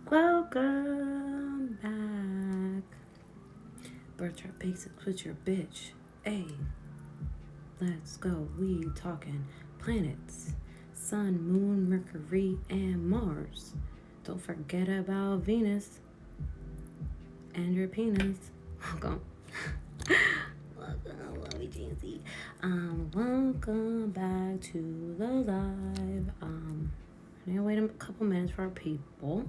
Welcome back. Birth chart basics with your bitch. Hey, let's go. We talking planets, Sun, Moon, Mercury, and Mars. Don't forget about Venus and your penis. Welcome. Welcome, lovely Jancy. Welcome back to the live. I need to wait a couple minutes for our people.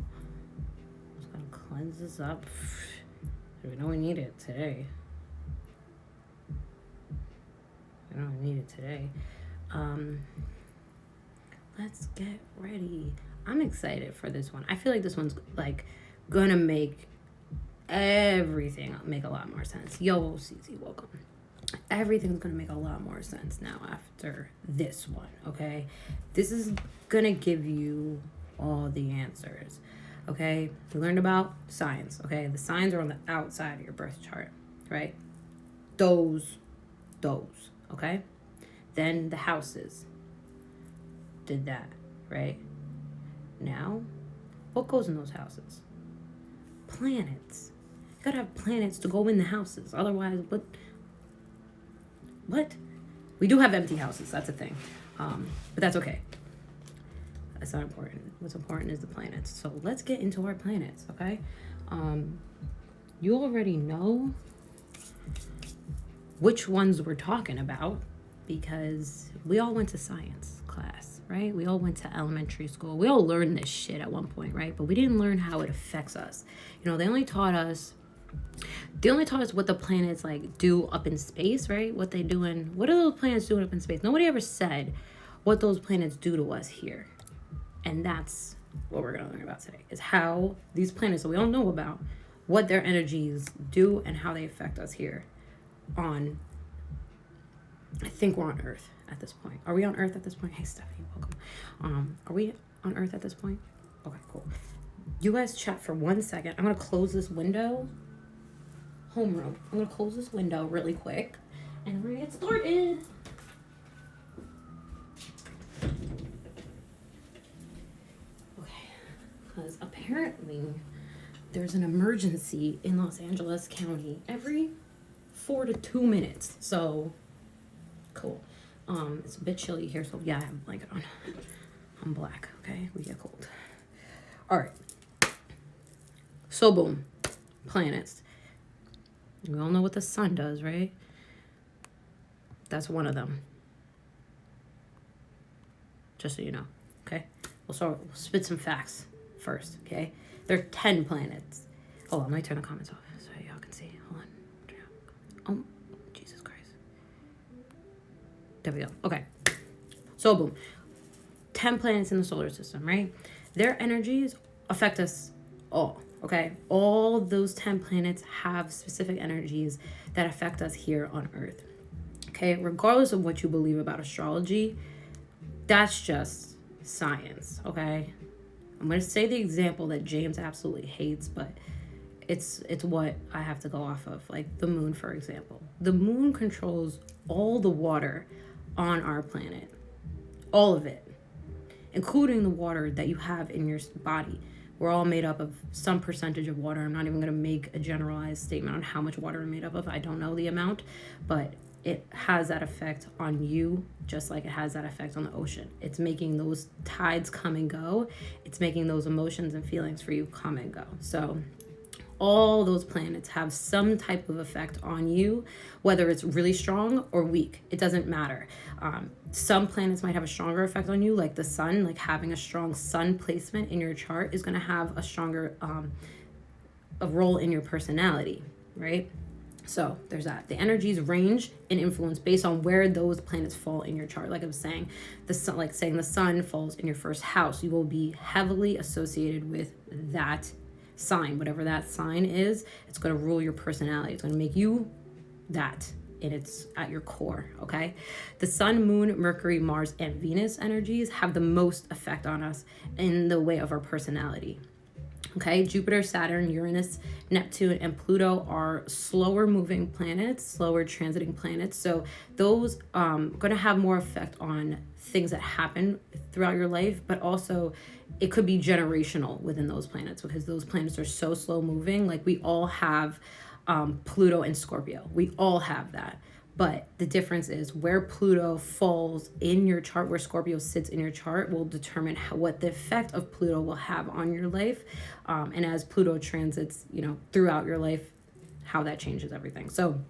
Just gonna cleanse this up. We know we need it today. Let's get ready. I'm excited for this one. I feel like this one's like gonna make everything make a lot more sense. Yo, CZ, welcome. Everything's gonna make a lot more sense now after this one, okay? This is gonna give you all the answers, okay? We learned about signs, okay? The signs are on the outside of your birth chart, right? Those, okay? Then the houses did that, right? Now, what goes in those houses? Planets. You gotta have planets to go in the houses. Otherwise, what? We do have empty houses. That's a thing. But that's okay. That's not important. What's important is the planets. So let's get into our planets, okay? You already know which ones we're talking about because we all went to science class, right? We all went to elementary school. We all learned this shit at one point, right? But we didn't learn how it affects us. You know, they only taught us what the planets like do up in space, right? What are those planets doing up in space? Nobody ever said what those planets do to us here. And that's what we're gonna learn about today, is how these planets that we all know about, what their energies do and how they affect us here on, I think we're on Earth at this point. Are we on Earth at this point? Hey, Stephanie, welcome. Are we on Earth at this point? Okay, cool. You guys chat for 1 second. I'm gonna close this window. Homeroom. I'm gonna close this window really quick and we're gonna get started. Okay, because apparently there's an emergency in Los Angeles County every 4 to 2 minutes. So cool. It's a bit chilly here, so yeah, I have a blanket on. I'm black, okay? We get cold. All right. So boom, planets. We all know what the sun does, right? That's one of them. Just so you know, okay? We'll spit some facts first, okay? There are 10 planets. Hold on, let me turn the comments off so y'all can see. Hold on. Oh, Jesus Christ. There we go. Okay. So boom. 10 planets in the solar system, right? Their energies affect us all. Okay, all those 10 planets have specific energies that affect us here on Earth. Okay, regardless of what you believe about astrology, that's just science. Okay, I'm going to say the example that James absolutely hates, but it's what I have to go off of. Like the moon, for example. The moon controls all the water on our planet, all of it, including the water that you have in your body. We're all made up of some percentage of water. I'm not even going to make a generalized statement on how much water we're made up of. I don't know the amount, but it has that effect on you, just like it has that effect on the ocean. It's making those tides come and go. It's making those emotions and feelings for you come and go. So all those planets have some type of effect on you, whether it's really strong or weak. It doesn't matter. Some planets might have a stronger effect on you, like the sun. Like having a strong sun placement in your chart is going to have a stronger a role in your personality, right? So there's that. The energies range in influence based on where those planets fall in your chart. Like I was saying, the sun, like saying the sun falls in your first house, you will be heavily associated with that sign. Whatever that sign is, it's going to rule your personality. It's going to make you that, and it's at your core, okay? The sun, moon, Mercury, Mars, and Venus energies have the most effect on us in the way of our personality. Okay, Jupiter, Saturn, Uranus, Neptune, and Pluto are slower moving planets, slower transiting planets. So those going to have more effect on things that happen throughout your life, but also it could be generational within those planets, because those planets are so slow moving. Like we all have Pluto and Scorpio. We all have that. But the difference is where Pluto falls in your chart, where Scorpio sits in your chart, will determine what the effect of Pluto will have on your life. And as Pluto transits, throughout your life, how that changes everything. So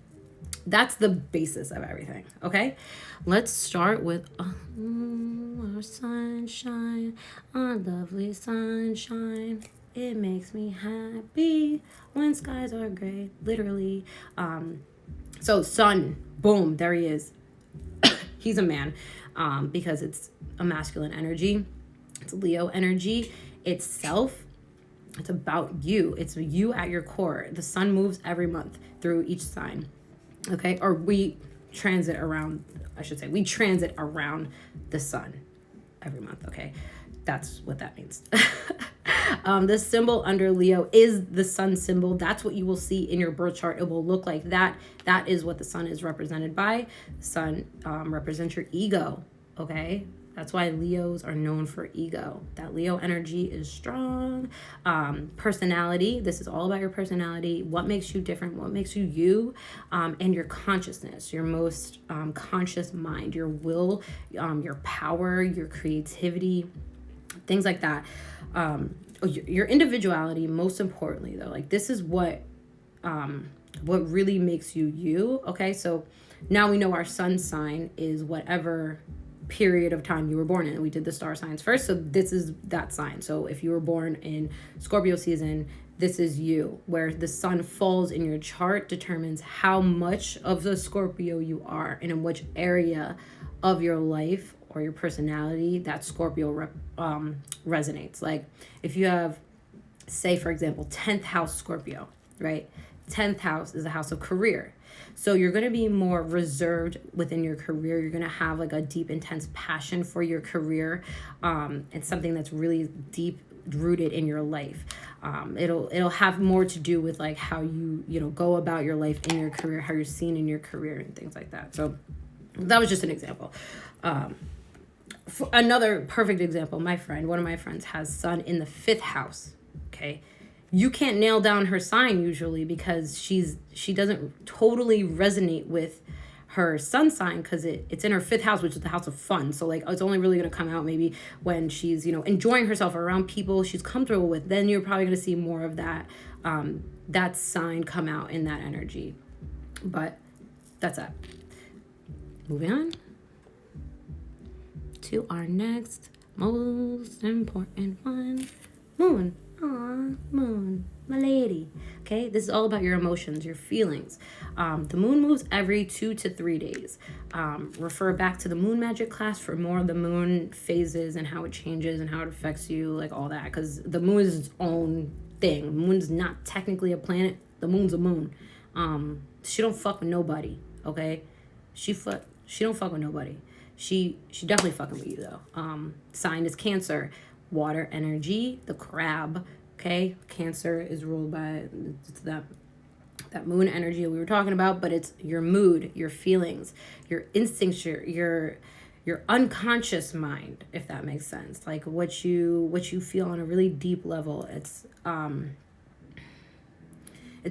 that's the basis of everything. Okay, let's start with our sunshine, our lovely sunshine. It makes me happy when skies are gray, literally. So sun, boom, there he is. He's a man, because it's a masculine energy. It's Leo energy. It's self. It's about you. It's you at your core. The sun moves every month through each sign. Okay, or we transit around the sun every month. Okay, that's what that means. The symbol under Leo is the sun symbol. That's what you will see in your birth chart. It will look like that. That is what the sun is represented by. The sun represents your ego. Okay, that's why Leos are known for ego. That Leo energy is strong. Personality. This is all about your personality. What makes you different? What makes you you? And your consciousness, your most conscious mind, your will, your power, your creativity, things like that. Your individuality, most importantly, though, like this is what really makes you you. Okay, so now we know our sun sign is whatever period of time you were born in. We did the star signs first, so this is that sign. So if you were born in Scorpio season, this is you. Where the sun falls in your chart determines how much of the Scorpio you are, and in which area of your life or your personality that Scorpio resonates. Like if you have, say for example, 10th house Scorpio, right? 10th house is a house of career. So you're going to be more reserved within your career. You're going to have like a deep, intense passion for your career. It's something that's really deep rooted in your life. It'll have more to do with like how you go about your life in your career, how you're seen in your career and things like that. So that was just an example. For another perfect example, one of my friends has sun in the 5th house. Okay. You can't nail down her sign usually because she doesn't totally resonate with her sun sign, because it's in her 5th house, which is the house of fun. So like it's only really going to come out maybe when she's enjoying herself around people she's comfortable with. Then you're probably going to see more of that sign come out in that energy. But that's that. Moving on to our next most important one, moon. Aw, moon, my lady. Okay, this is all about your emotions, your feelings. The moon moves every 2 to 3 days. Refer back to the moon magic class for more of the moon phases and how it changes and how it affects you, like all that, because the moon is its own thing. The moon's not technically a planet. The moon's a moon. She don't fuck with nobody. Okay, she don't fuck with nobody. She definitely fucking with you though. Sign is Cancer. Water energy, the crab. Okay, Cancer is ruled by that moon energy that we were talking about, but it's your mood, your feelings, your instincts, your unconscious mind, if that makes sense. Like what you feel on a really deep level. It's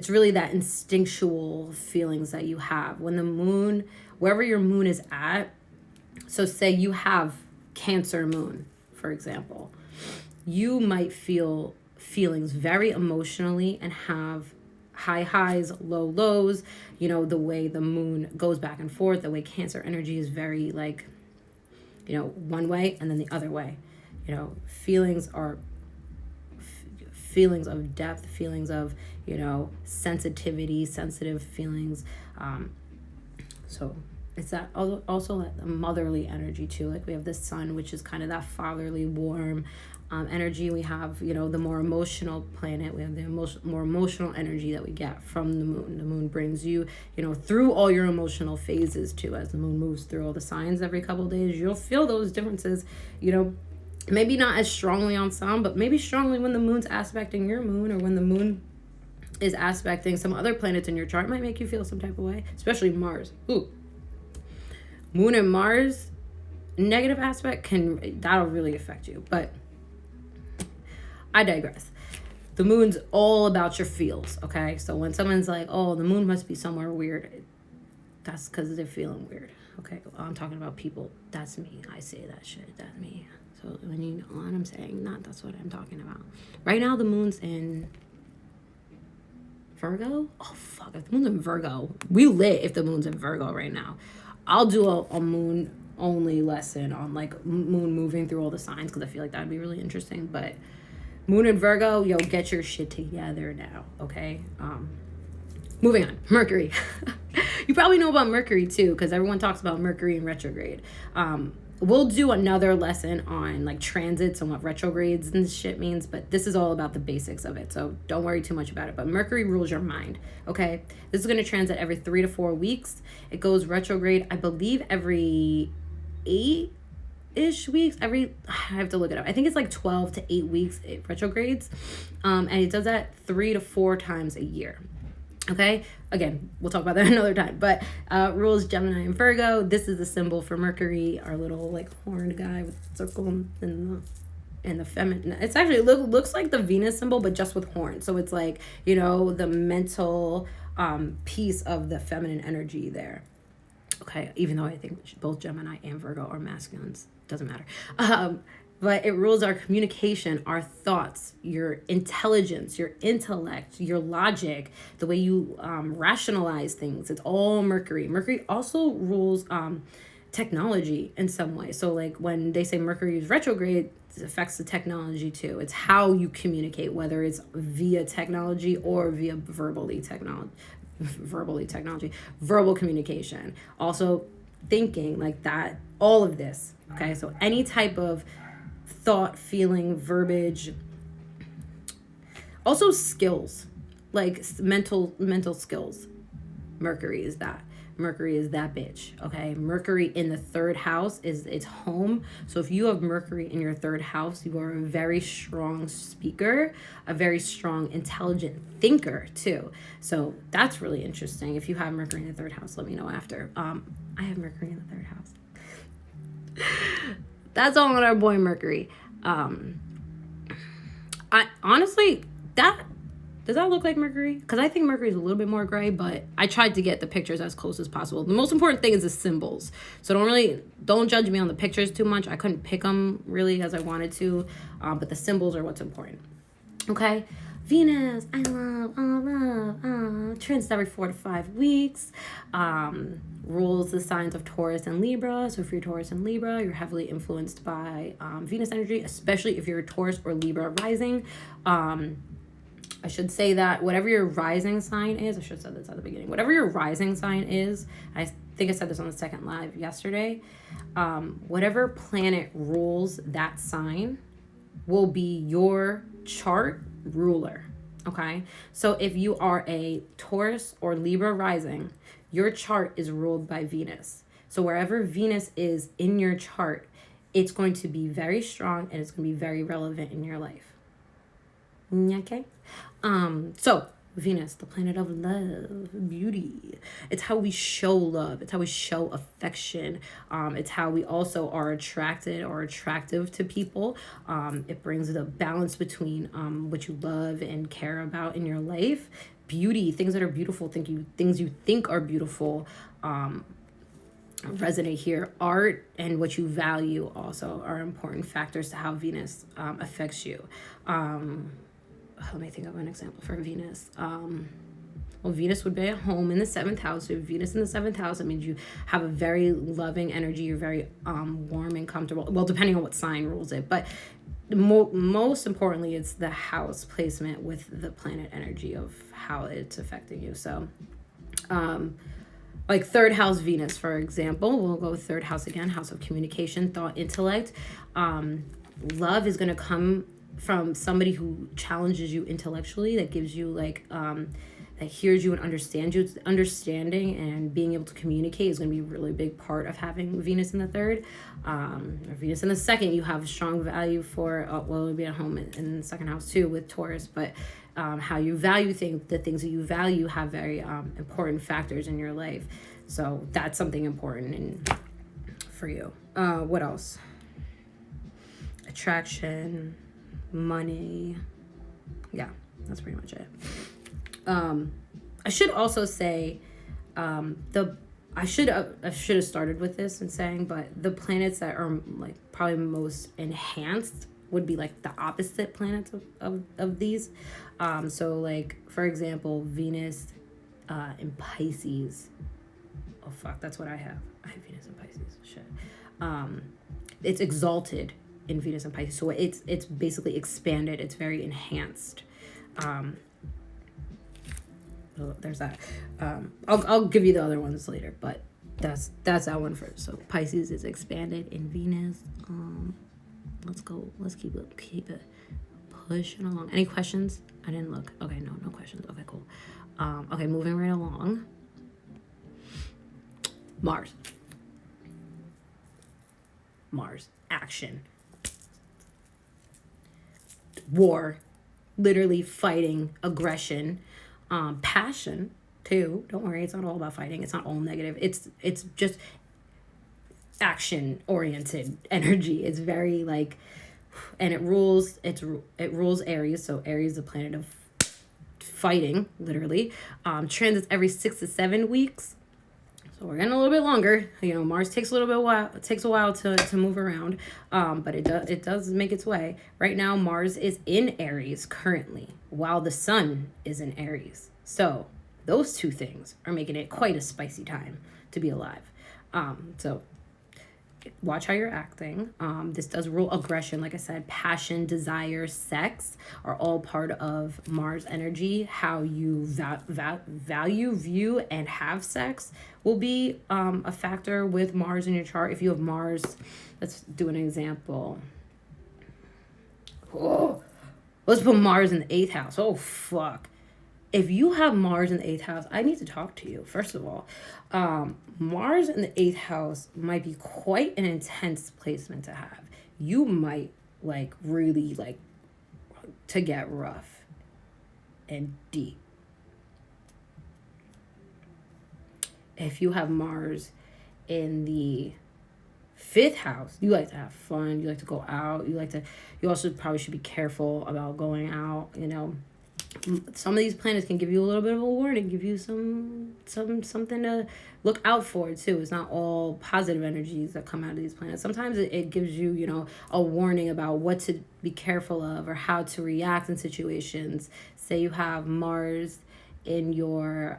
really that instinctual feelings that you have when the moon, wherever your moon is at. So say you have Cancer moon, for example, you might feel feelings very emotionally and have high highs, low lows, the way the moon goes back and forth, the way Cancer energy is very like, one way and then the other way. Feelings are feelings of depth, feelings of, sensitivity, sensitive feelings. So it's that also that motherly energy too. Like we have the sun, which is kind of that fatherly, warm energy. We have, the more emotional planet. We have the more emotional energy that we get from the moon. The moon brings you, through all your emotional phases too. As the moon moves through all the signs every couple of days, you'll feel those differences, maybe not as strongly on some, but maybe strongly when the moon's aspecting your moon, or when the moon is aspecting some other planets in your chart. It might make you feel some type of way, especially Mars. Ooh. Moon and Mars negative aspect that'll really affect you. But I digress. The moon's all about your feels, okay? So when someone's like, oh, the moon must be somewhere weird, that's because they're feeling weird, okay? I'm talking about people. That's me. I say that shit. That's me. So when you know what I'm saying, that's what I'm talking about. Right now, the moon's in Virgo. Oh, fuck. If the moon's in Virgo, we lit if the moon's in Virgo right now. I'll do a moon only lesson on like moon moving through all the signs because I feel like that'd be really interesting. But moon in Virgo, yo, get your shit together now, okay? Moving on. Mercury. You probably know about Mercury too because everyone talks about Mercury in retrograde. We'll do another lesson on like transits and what retrogrades and shit means, but this is all about the basics of it, so don't worry too much about it. But Mercury rules your mind, okay? This is going to transit every 3 to 4 weeks. It goes retrograde, I believe, every 8-ish weeks. I have to look it up. I think it's like 12 to 8 weeks it retrogrades, and it does that 3 to 4 times a year. Okay, again, we'll talk about that another time, but rules Gemini and Virgo. This is the symbol for Mercury, our little like horned guy with the circle and the feminine. It's actually looks like the Venus symbol, but just with horns. So it's like, you know, the mental piece of the feminine energy there. Okay, even though I think both Gemini and Virgo are masculines, doesn't matter. But it rules our communication, our thoughts, your intelligence, your intellect, your logic, the way you rationalize things. It's all Mercury. Mercury also rules technology in some way. So like when they say Mercury is retrograde, it affects the technology too. It's how you communicate, whether it's via technology or via verbal communication. Also thinking like that, all of this. Okay, so any type of thought, feeling, verbiage, also skills, like mental skills. Mercury is that bitch. Okay, Mercury in the 3rd house is its home. So if you have Mercury in your 3rd house, you are a very strong speaker, a very strong intelligent thinker too. So that's really interesting. If you have Mercury in the 3rd house, let me know after. I have Mercury in the 3rd house. That's all on our boy Mercury. I honestly, does that look like Mercury? Because I think Mercury is a little bit more gray, but I tried to get the pictures as close as possible. The most important thing is the symbols. So don't judge me on the pictures too much. I couldn't pick them really as I wanted to, but the symbols are what's important. Okay. Venus, I love, transits every 4 to 5 weeks, rules the signs of Taurus and Libra. So if you're Taurus and Libra, you're heavily influenced by Venus energy, especially if you're Taurus or Libra rising. I should say that whatever your rising sign is, I should have said this at the beginning, whatever your rising sign is, I think I said this on the second live yesterday, whatever planet rules that sign will be your chart ruler. Okay, so if you are a Taurus or Libra rising, your chart is ruled by Venus. So wherever Venus is in your chart, it's going to be very strong and it's going to be very relevant in your life. Okay, so Venus, the planet of love, beauty. It's how we show love. It's how we show affection. It's how we also are attracted or attractive to people. It brings the balance between what you love and care about in your life. Beauty, things that are beautiful, things you think are beautiful, resonate here. Art and what you value also are important factors to how Venus affects you. Let me think of an example for Venus. Well, Venus would be at home in the 7th house. So Venus in the 7th house, that means you have a very loving energy. You're very warm and comfortable. Well, depending on what sign rules it. But most importantly, it's the house placement with the planet energy of how it's affecting you. So like 3rd house Venus, for example. We'll go with 3rd house again. House of communication, thought, intellect. Love is going to come from somebody who challenges you intellectually, that gives you like that hears you and understands you. Understanding and being able to communicate is going to be a really big part of having Venus in the 3rd. Or Venus in the 2nd, you have strong value for well, it'll be at home in the 2nd house too with Taurus, but how you value things, the things that you value have very important factors in your life. So that's something important. And for you. What else? Attraction, money. Yeah, that's pretty much it. I should also say, I should have started with this and saying, but the planets that are like probably most enhanced would be like the opposite planets of these. So like, for example, Venus in Pisces. Oh fuck, that's what I have. I have Venus in Pisces. Shit. It's exalted in Venus and Pisces, so it's basically expanded. It's very enhanced. So there's that. I'll give you the other ones later, but that's that one first. So Pisces is expanded in Venus. Let's go. Let's keep it pushing along. Any questions? I didn't look. Okay, no questions. Okay, cool. Okay, moving right along. Mars, action, war, literally fighting, aggression, passion too. Don't worry, it's not all about fighting. It's not all negative. It's just action oriented energy. It's very like, and it rules Aries. So Aries is the planet of fighting, literally. Transits every 6 to 7 weeks. So we're getting a little bit longer. You know, Mars takes a while to move around, but it does make its way. Right now, Mars is in Aries currently, while the Sun is in Aries. So those two things are making it quite a spicy time to be alive. So watch how you're acting. This does rule aggression. Like I said, passion, desire, sex are all part of Mars energy. How you value, view, and have sex will be a factor with Mars in your chart. If you have Mars, let's do an example. Oh, let's put Mars in the 8th house. Oh, fuck. If you have Mars in the 8th house, I need to talk to you, first of all. Mars in the 8th house might be quite an intense placement to have. You might, like, really, like, to get rough and deep. If you have Mars in the 5th house, you like to have fun, you like to go out, you also probably should be careful about going out, you know. Some of these planets can give you a little bit of a warning, give you something to look out for too. It's not all positive energies that come out of these planets. Sometimes it gives you, you know, a warning about what to be careful of or how to react in situations. Say you have Mars in your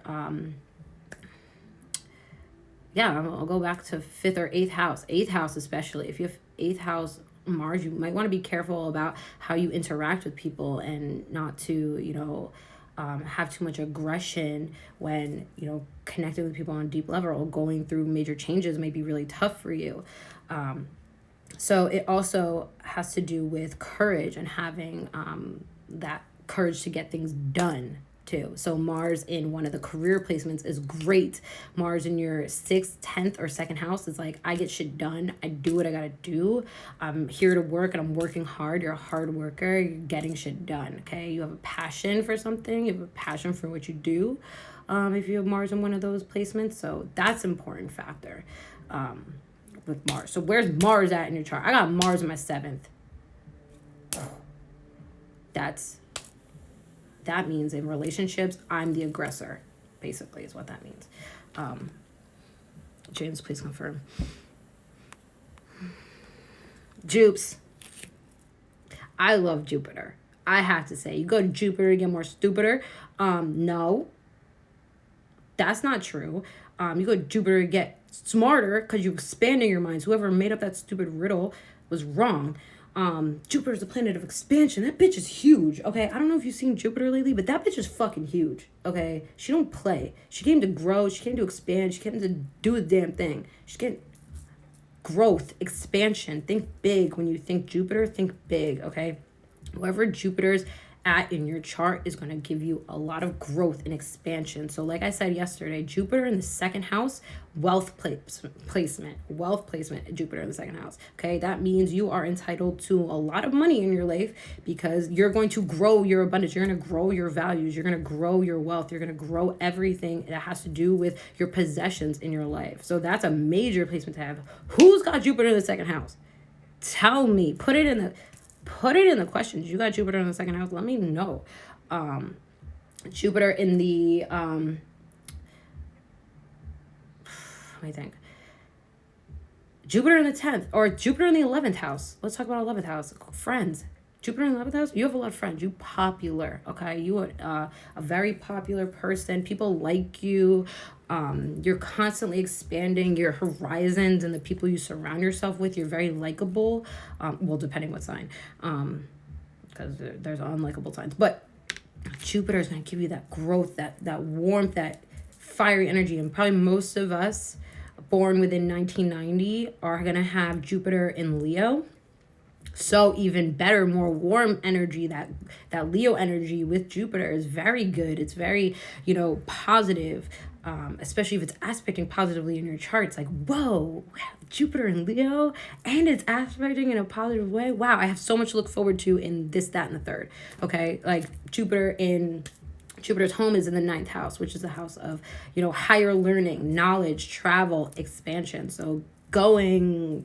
I'll go back to 5th or 8th house. 8th house especially. If you have 8th house Mars, you might want to be careful about how you interact with people and not to, you know, have too much aggression when, you know, connecting with people on a deep level or going through major changes may be really tough for you. So it also has to do with courage and having that courage to get things done too. So Mars in one of the career placements is great. Mars in your 6th, 10th, or 2nd house is like, I get shit done. I do what I gotta do. I'm here to work and I'm working hard. You're a hard worker. You're getting shit done, okay? You have a passion for something. You have a passion for what you do if you have Mars in one of those placements. So that's an important factor with Mars. So where's Mars at in your chart? I got Mars in my 7th. That means in relationships, I'm the aggressor, basically, is what that means. James, please confirm. Jupes. I love Jupiter. I have to say, you go to Jupiter to get more stupider. No, that's not true. You go to Jupiter to get smarter because you're expanding your minds. Whoever made up that stupid riddle was wrong. Jupiter is the planet of expansion. That bitch is huge, okay? I don't know if you've seen Jupiter lately, but that bitch is fucking huge, okay? She don't play. She came to grow. She came to expand. She came to do the damn thing. She came growth, expansion. Think big. When you think Jupiter, think big, okay? Whoever Jupiter's at in your chart is going to give you a lot of growth and expansion. So like I said yesterday, Jupiter in the second house, wealth placement, Jupiter in the second house. Okay, that means you are entitled to a lot of money in your life because you're going to grow your abundance. You're going to grow your values. You're going to grow your wealth. You're going to grow everything that has to do with your possessions in your life. So that's a major placement to have. Who's got Jupiter in the second house? Tell me. Put it in the questions. You got Jupiter in the second house? Let me know. Jupiter in the let me think. Jupiter in the 10th or Jupiter in the 11th house. Let's talk about 11th house. Friends. Jupiter in the 11th house, you have a lot of friends. You popular, okay? You are a very popular person. People like you. You're constantly expanding your horizons and the people you surround yourself with. You're very likable. Well, depending what sign, because there's unlikable signs. But Jupiter is going to give you that growth, that warmth, that fiery energy. And probably most of us born within 1990 are going to have Jupiter in Leo. So even better, more warm energy. That Leo energy with Jupiter is very good. It's very, positive, especially if it's aspecting positively in your charts. Like, whoa, Jupiter in Leo, and it's aspecting in a positive way. Wow, I have so much to look forward to in this, that, and the third. Okay, like Jupiter's home is in the 9th house, which is the house of, higher learning, knowledge, travel, expansion. So going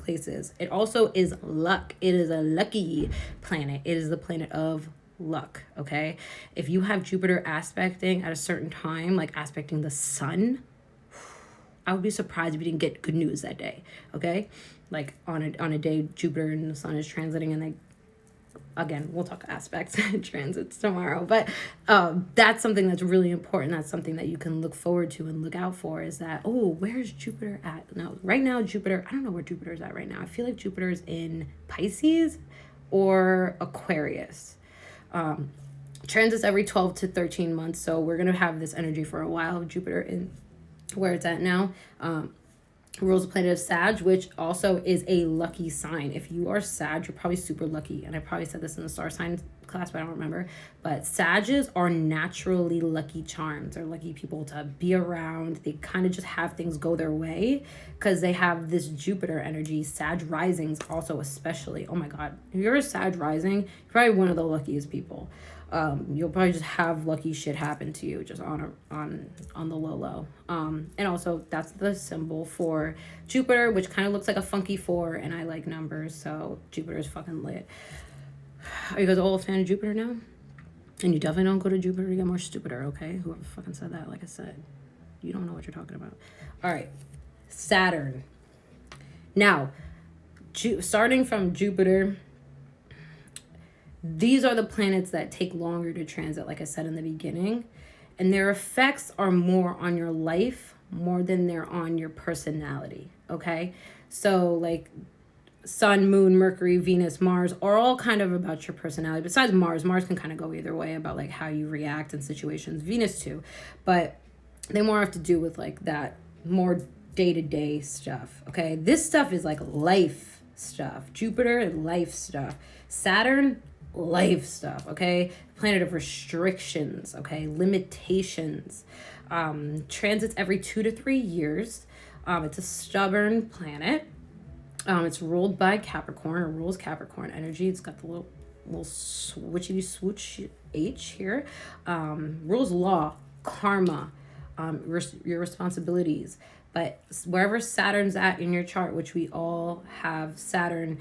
places. It also is luck. It is a lucky planet. It is the planet of luck. Okay, if you have Jupiter aspecting at a certain time, like aspecting the sun, I would be surprised if you didn't get good news that day. Okay, like on a day Jupiter and the sun is transiting, and again, we'll talk aspects and transits tomorrow, but that's something that's really important. That's something that you can look forward to and look out for, is that, where's Jupiter at? No, right now, Jupiter, I don't know where Jupiter is at right now. I feel like Jupiter is in Pisces or Aquarius. Transits every 12 to 13 months, so we're going to have this energy for a while. Jupiter in where it's at now. Rules the planet of Sag, which also is a lucky sign. If you are Sag, you're probably super lucky. And I probably said this in the star sign class, but I don't remember. But Sages are naturally lucky charms. They're lucky people to be around. They kind of just have things go their way because they have this Jupiter energy. Sag risings also especially. Oh my God. If you're a Sag rising, you're probably one of the luckiest people. You'll probably just have lucky shit happen to you just on the low. And also that's the symbol for Jupiter, which kind of looks like a funky 4, and I like numbers, so Jupiter is fucking lit. Are you guys all a fan of Jupiter now? And you definitely don't go to Jupiter to get more stupider, okay? Whoever fucking said that, like I said, you don't know what you're talking about. All right, Saturn. Now, starting from Jupiter, these are the planets that take longer to transit, like I said in the beginning, and their effects are more on your life more than they're on your personality, okay? So like Sun, Moon, Mercury, Venus, Mars are all kind of about your personality. Besides Mars can kind of go either way about like how you react in situations. Venus too, but they more have to do with like that more day-to-day stuff, okay? This stuff is like life stuff. Jupiter, life stuff. Saturn, life stuff, okay? Planet of restrictions, okay? Limitations. Transits every 2 to 3 years. It's a stubborn planet. It's ruled by Capricorn, or rules Capricorn energy. It's got the little switchy swooch H here. Rules law, karma, your responsibilities. But wherever Saturn's at in your chart, which we all have Saturn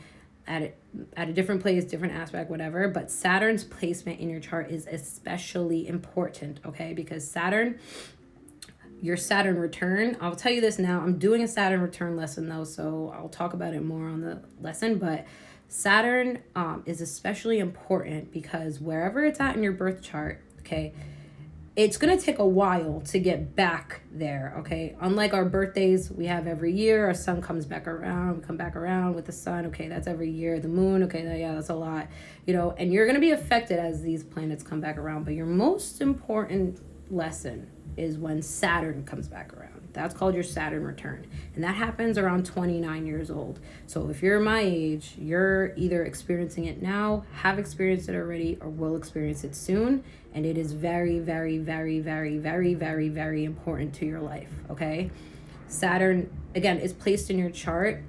at a different place, different aspect, whatever, but Saturn's placement in your chart is especially important, okay? Because Saturn, your Saturn return, I'll tell you this now, I'm doing a Saturn return lesson though, so I'll talk about it more on the lesson, but Saturn is especially important because wherever it's at in your birth chart, okay, it's going to take a while to get back there, okay? Unlike our birthdays we have every year, our sun comes back around, we come back around with the sun, okay, that's every year. The moon, okay, yeah, that's a lot, and you're going to be affected as these planets come back around, but your most important lesson is when Saturn comes back around. That's called your Saturn return. And that happens around 29 years old. So if you're my age, you're either experiencing it now, have experienced it already, or will experience it soon. And it is very, very, very, very, very, very, very important to your life, okay? Saturn, again, is placed in your chart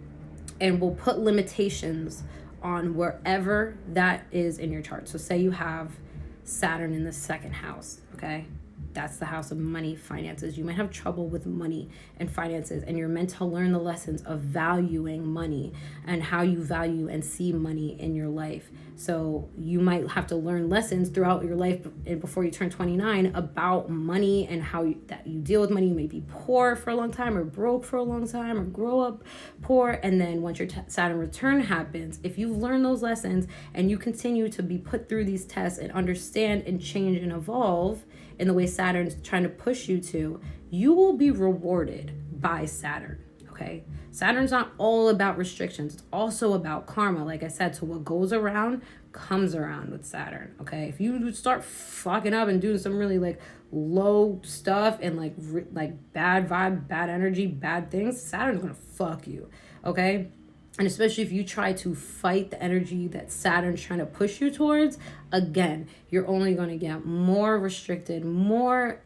and will put limitations on wherever that is in your chart. So say you have Saturn in the second house, okay? That's the house of money, finances. You might have trouble with money and finances, and you're meant to learn the lessons of valuing money and how you value and see money in your life. So you might have to learn lessons throughout your life before you turn 29 about money and how that you deal with money. You may be poor for a long time, or broke for a long time, or grow up poor. And then once your Saturn return happens, if you've learned those lessons and you continue to be put through these tests and understand and change and evolve in the way Saturn's trying to push you to, you will be rewarded by Saturn, okay? Saturn's not all about restrictions. It's also about karma. Like I said, so what goes around comes around with Saturn, okay? If you start fucking up and doing some really like low stuff and like bad vibe, bad energy, bad things, Saturn's gonna fuck you, okay? And especially if you try to fight the energy that Saturn's trying to push you towards, again, you're only going to get more restricted, more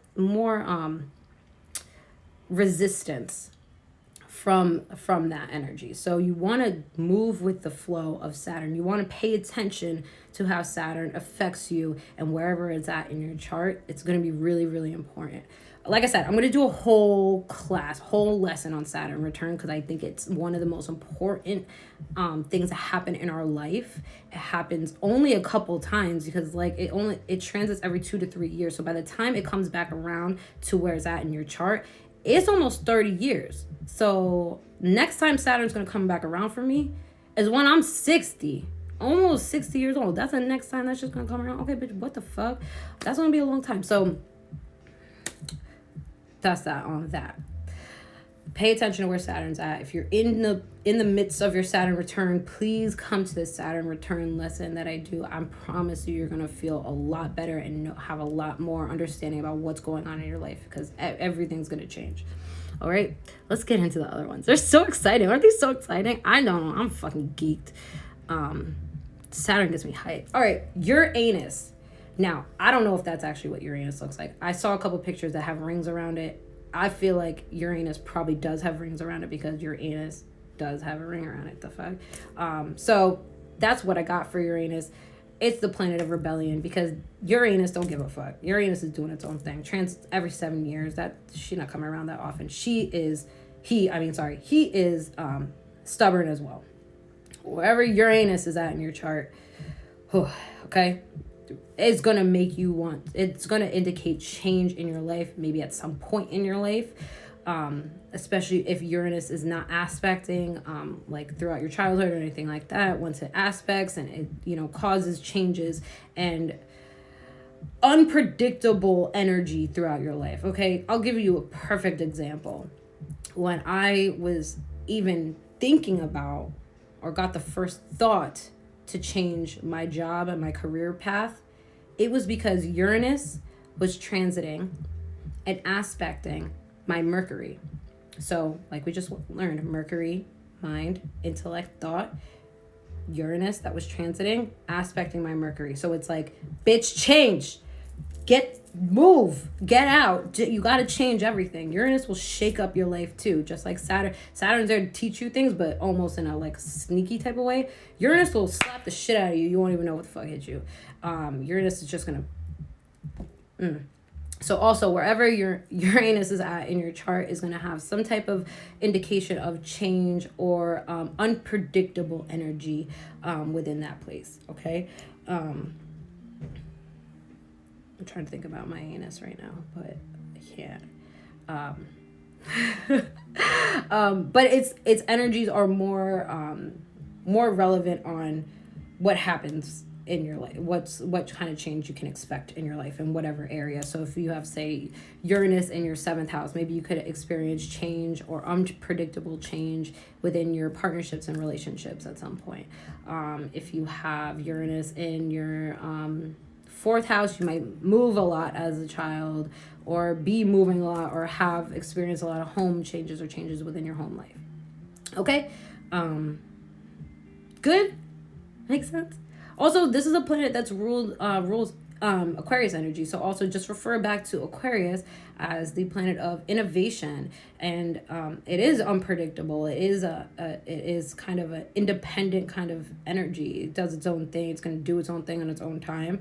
resistance from that energy. So you want to move with the flow of Saturn. You want to pay attention to how Saturn affects you, and wherever it's at in your chart, it's going to be really, really important. Like I said, I'm going to do a whole lesson on Saturn return, because I think it's one of the most important things that happen in our life. It happens only a couple times, because like it transits every 2 to 3 years. So by the time it comes back around to where it's at in your chart, it's almost 30 years. So next time Saturn's going to come back around for me is when I'm 60. Almost 60 years old. That's the next time that's just going to come around. Okay, bitch, what the fuck? That's going to be a long time. So that's that on that. Pay attention to where Saturn's at. If you're in the midst of your Saturn return, please come to this Saturn return lesson that I do. I promise you're going to feel a lot better and have a lot more understanding about what's going on in your life, because everything's going to change. All right, let's get into the other ones. They're so exciting. Aren't they so exciting? I don't know. I'm fucking geeked. Saturn gets me hyped. All right, Uranus. Now, I don't know if that's actually what Uranus looks like. I saw a couple pictures that have rings around it. I feel like Uranus probably does have rings around it, because Uranus does have a ring around it. The fuck? So that's what I got for Uranus. It's the planet of rebellion, because Uranus don't give a fuck. Uranus is doing its own thing. Every 7 years. She's not coming around that often. He is stubborn as well. Wherever Uranus is at in your chart, okay, it's going to make you it's going to indicate change in your life, maybe at some point in your life, especially if Uranus is not aspecting like throughout your childhood or anything like that. Once it aspects, and it causes changes and unpredictable energy throughout your life. Okay, I'll give you a perfect example. When I was even thinking about, or got the first thought to change my job and my career path, it was because Uranus was transiting and aspecting my Mercury. So like we just learned, Mercury, mind, intellect, thought. Uranus that was transiting, aspecting my Mercury. So it's like, bitch, change. Move, get out. You got to change everything. Uranus will shake up your life too, just like Saturn. Saturn's there to teach you things, but almost in a like sneaky type of way. Uranus will slap the shit out of you. You won't even know what the fuck hit you. Uranus is just gonna. So also, wherever your Uranus is at in your chart is going to have some type of indication of change or unpredictable energy within that place. Okay. I'm trying to think about my anus right now, but I can't. But its energies are more relevant on what happens in your life, what kind of change you can expect in your life in whatever area. So if you have, say, Uranus in your 7th house, maybe you could experience change or unpredictable change within your partnerships and relationships at some point. If you have Uranus in your fourth house, you might move a lot as a child, or be moving a lot, or have experienced a lot of home changes or changes within your home life. Okay? Good? Makes sense? Also, this is a planet that's rules Aquarius energy. So also just refer back to Aquarius as the planet of innovation, and it is unpredictable. It is kind of an independent kind of energy. It does its own thing. It's going to do its own thing on its own time.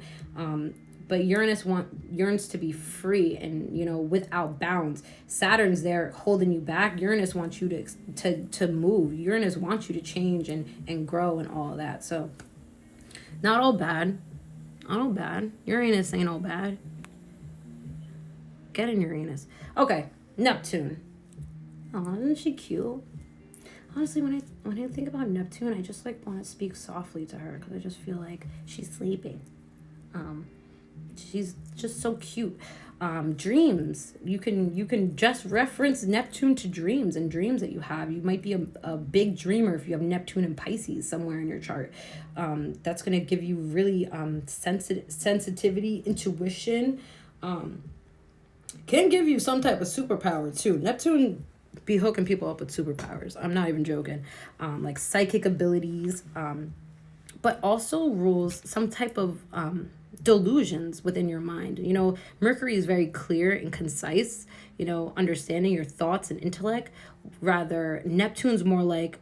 But yearns to be free and, you know, without bounds. Saturn's there holding you back. Uranus wants you to move. Uranus wants you to change and grow and all of that. So not all bad. Not all bad. Uranus ain't all bad. Get in Uranus. Okay, Neptune. Oh, isn't she cute? Honestly, when I think about Neptune, I just like want to speak softly to her because I just feel like she's sleeping. She's just so cute. Dreams. You can just reference Neptune to dreams and dreams that you have. You might be a big dreamer if you have Neptune and Pisces somewhere in your chart. That's going to give you really sensitivity, intuition. Can give you some type of superpower too. Neptune be hooking people up with superpowers. I'm not even joking. Like psychic abilities, but also rules some type of delusions within your mind. You know, Mercury is very clear and concise, you know, understanding your thoughts and intellect. Rather, Neptune's more like,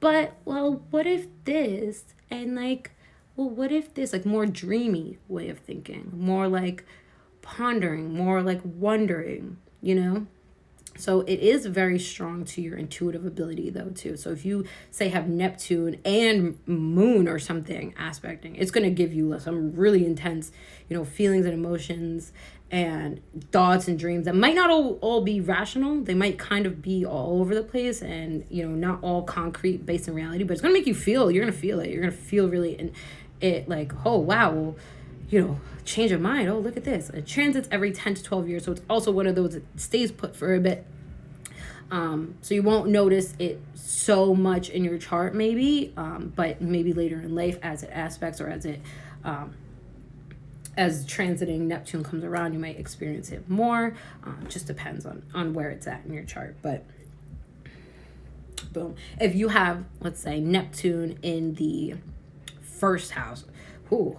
but, well, what if this? And like, well, what if this? Like more dreamy way of thinking, more like pondering, more like wondering, you know? So it is very strong to your intuitive ability though too. So if you say have Neptune and Moon or something aspecting, it's going to give you some really intense, you know, feelings and emotions and thoughts and dreams that might not all be rational. They might kind of be all over the place and, you know, not all concrete based in reality, but it's going to make you feel, you're going to feel it. You're going to feel really in it like, oh, wow, well, you know, change of mind. Oh, look at this. It transits every 10 to 12 years. So it's also one of those that stays put for a bit. So you won't notice it so much in your chart maybe, but maybe later in life as it aspects or as transiting Neptune comes around, you might experience it more. Just depends on where it's at in your chart. But boom. If you have, let's say, Neptune in the first house, ooh,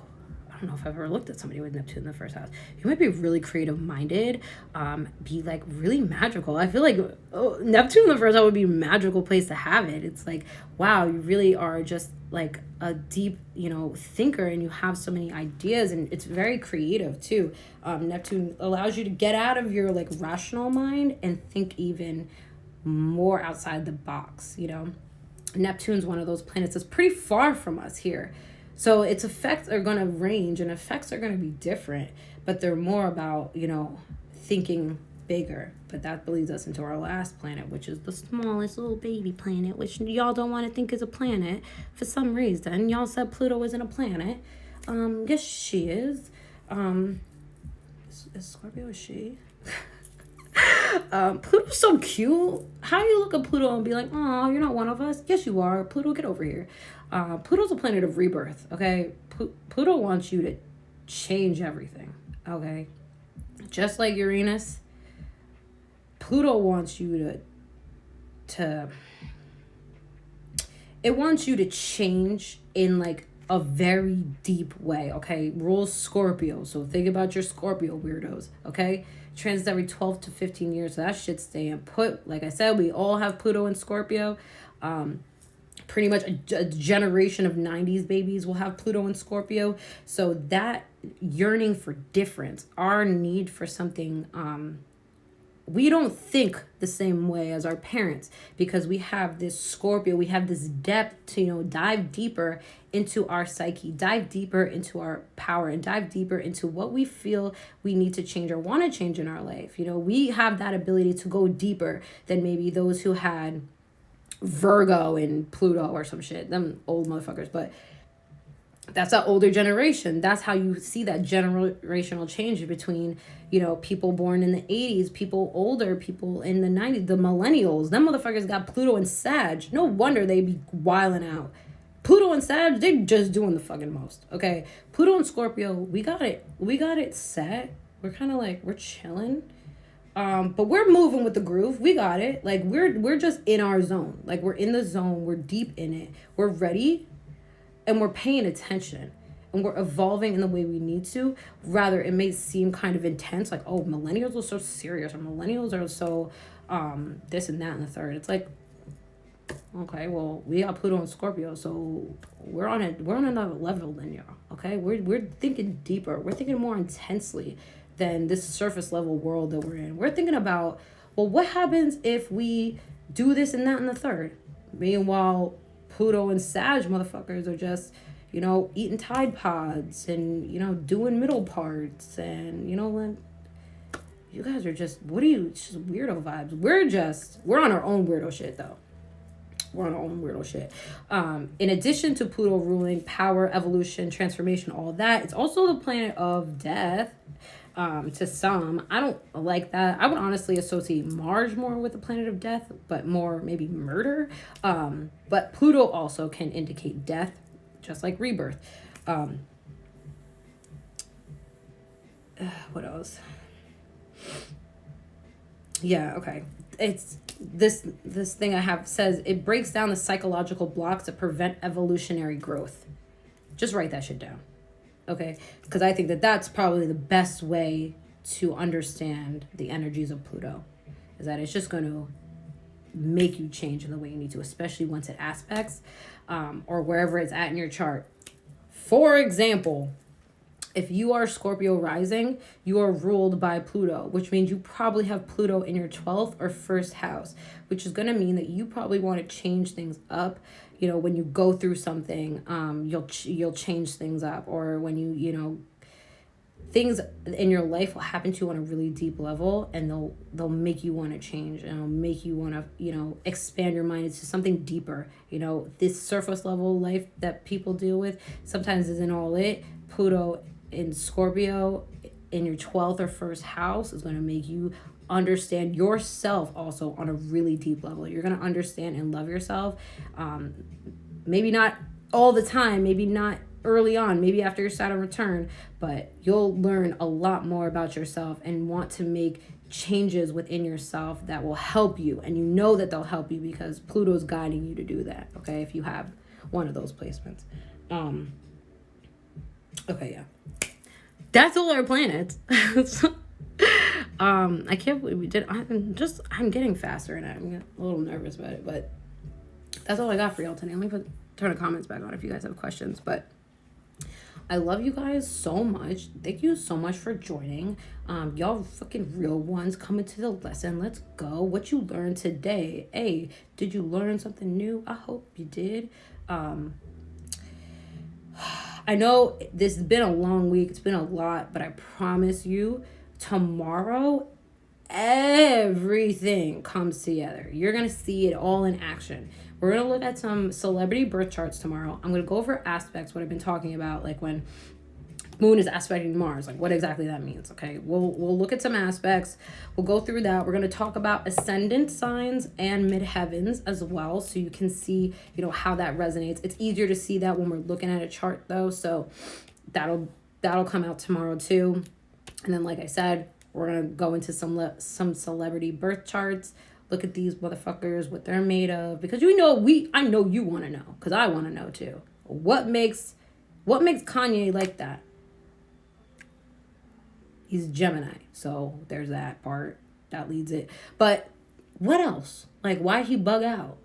I don't know if I've ever looked at somebody with Neptune in the first house. You might be really creative minded, be like really magical. I feel like Neptune in the first house would be a magical place to have it. It's like, wow, you really are just like a deep, you know, thinker, and you have so many ideas, and it's very creative too. Neptune allows you to get out of your like rational mind and think even more outside the box, you know. Neptune's one of those planets that's pretty far from us here. So its effects are going to range and effects are going to be different, but they're more about, you know, thinking bigger. But that leads us into our last planet, which is the smallest little baby planet, which y'all don't want to think is a planet for some reason. Y'all said Pluto isn't a planet. Yes, she is. Is Scorpio a she? Pluto's so cute. How you look at Pluto and be like, oh, you're not one of us? Yes, you are. Pluto, get over here. Pluto's a planet of rebirth, okay? Pluto wants you to change everything, okay? Just like Uranus, Pluto wants you it wants you to change in like a very deep way, okay? Rules Scorpio, so think about your Scorpio weirdos, okay? Transits every 12 to 15 years, so that shit's staying put. Like I said, we all have Pluto and Scorpio. Pretty much a generation of 90s babies will have Pluto and Scorpio. So that yearning for difference, our need for something, we don't think the same way as our parents because we have this Scorpio, we have this depth to, you know, dive deeper into our psyche, dive deeper into our power, and dive deeper into what we feel we need to change or want to change in our life. You know, we have that ability to go deeper than maybe those who had Virgo and Pluto or some shit, them old motherfuckers. But that's that older generation. That's how you see that generational change between, you know, people born in the 80s, people older, people in the 90s, the millennials. Them motherfuckers got Pluto and Sag. No wonder they be wilding out. Pluto and Sag, they just doing the fucking most. Okay. Pluto and Scorpio, we got it. We got it set. We're kind of like, we're chilling. But we're moving with the groove. We got it. Like we're just in our zone. Like we're in the zone. We're deep in it. We're ready, and we're paying attention, and we're evolving in the way we need to. Rather, it may seem kind of intense. Like, oh, millennials are so serious, or millennials are so this and that and the third. It's like, okay, well, we got Pluto and Scorpio, so we're on another level than y'all. Okay, we're thinking deeper. We're thinking more intensely than this surface level world that we're in. We're thinking about, well, what happens if we do this and that and the third? Meanwhile, Pluto and Sag motherfuckers are just, eating Tide Pods and, doing middle parts and, like, you guys are just, it's just weirdo vibes. We're on our own weirdo shit though. We're on our own weirdo shit. In addition to Pluto ruling power, evolution, transformation, all that, it's also the planet of death. To some, I don't like that. I would honestly associate Mars more with the planet of death, but more maybe murder. But Pluto also can indicate death, just like rebirth. What else? Yeah, okay. It's this thing I have says it breaks down the psychological blocks that prevent evolutionary growth. Just write that shit down. Okay, because I think that's probably the best way to understand the energies of Pluto, is that it's just going to make you change in the way you need to, especially once it aspects or wherever it's at in your chart. For example, if you are Scorpio rising, you are ruled by Pluto, which means you probably have Pluto in your 12th or first house, which is going to mean that you probably want to change things up. When you go through something, you'll change things up, or when things in your life will happen to you on a really deep level, and they'll make you want to change, and it'll make you want to expand your mind into something deeper. This surface level life that people deal with sometimes isn't all it. Pluto in Scorpio in your 12th or first house is going to make you understand yourself also on a really deep level. You're going to understand and love yourself. Maybe not all the time, maybe not early on, maybe after your Saturn return, but you'll learn a lot more about yourself and want to make changes within yourself that will help you. And that they'll help you because Pluto's guiding you to do that. Okay. If you have one of those placements. Okay. Yeah. That's all our planets. I can't believe we did. I'm getting faster and I'm a little nervous about it, but that's all I got for y'all today. Let me turn the comments back on if you guys have questions, but I love you guys so much. Thank you so much for joining. Y'all fucking real ones coming to the lesson. Let's go. What you learned today? Hey, did you learn something new? I hope you did. I know this has been a long week. It's been a lot, but I promise you, tomorrow, everything comes together. You're going to see it all in action. We're going to look at some celebrity birth charts tomorrow. I'm going to go over aspects, what I've been talking about, like when Moon is aspecting Mars, like what exactly that means, okay? We'll look at some aspects. We'll go through that. We're going to talk about ascendant signs and midheavens as well, so you can see, how that resonates. It's easier to see that when we're looking at a chart, though, so that'll come out tomorrow, too. And then, like I said, we're going to go into some celebrity birth charts, look at these motherfuckers, what they're made of, because I know you want to know, because I want to know, too. What makes Kanye like that? He's Gemini, so there's that part that leads it. But what else? Like, why he bug out?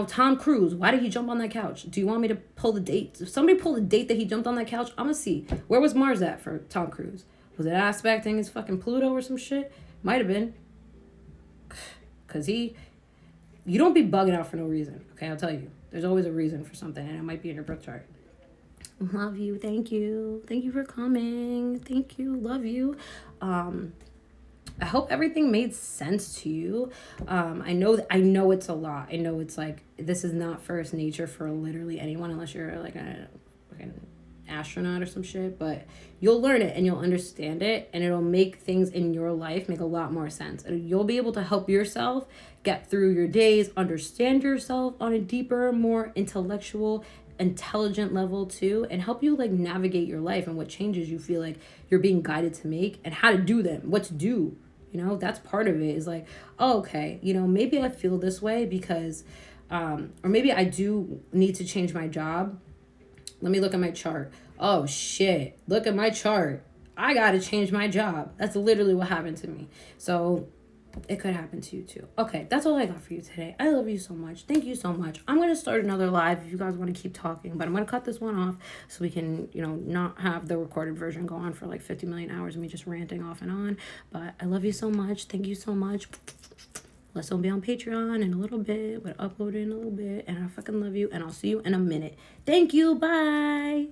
Tom Cruise, why did he jump on that couch? Do you want me to pull the date? If somebody pulled the date that he jumped on that couch, I'm gonna see. Where was Mars at for Tom Cruise? Was it aspecting his fucking Pluto or some shit? Might have been. Because you don't be bugging out for no reason. Okay, I'll tell you. There's always a reason for something, and it might be in your birth chart. Love you. Thank you. Thank you for coming. Thank you. Love you. I hope everything made sense to you. I know it's a lot. I know it's like, this is not first nature for literally anyone unless you're like an astronaut or some shit, but you'll learn it and you'll understand it, and it'll make things in your life make a lot more sense. And you'll be able to help yourself get through your days, understand yourself on a deeper, more intellectual intelligent level too, and help you like navigate your life and what changes you feel like you're being guided to make and how to do them, what to do. You know, that's part of it, is like, oh, okay, you know, maybe I feel this way because or maybe I do need to change my job. Let me look at my chart. Oh shit, look at my chart. I gotta change my job. That's literally what happened to me. So it could happen to you too. Okay, that's all I got for you today. I love you so much. Thank you so much. I'm gonna start another live if you guys want to keep talking, but I'm gonna cut this one off so we can, you know, not have the recorded version go on for like 50 million hours of me just ranting off and on. But I love you so much. Thank you so much. Let's all be on Patreon in a little bit. We'll upload it in a little bit. And I fucking love you. And I'll see you in a minute. Thank you. Bye.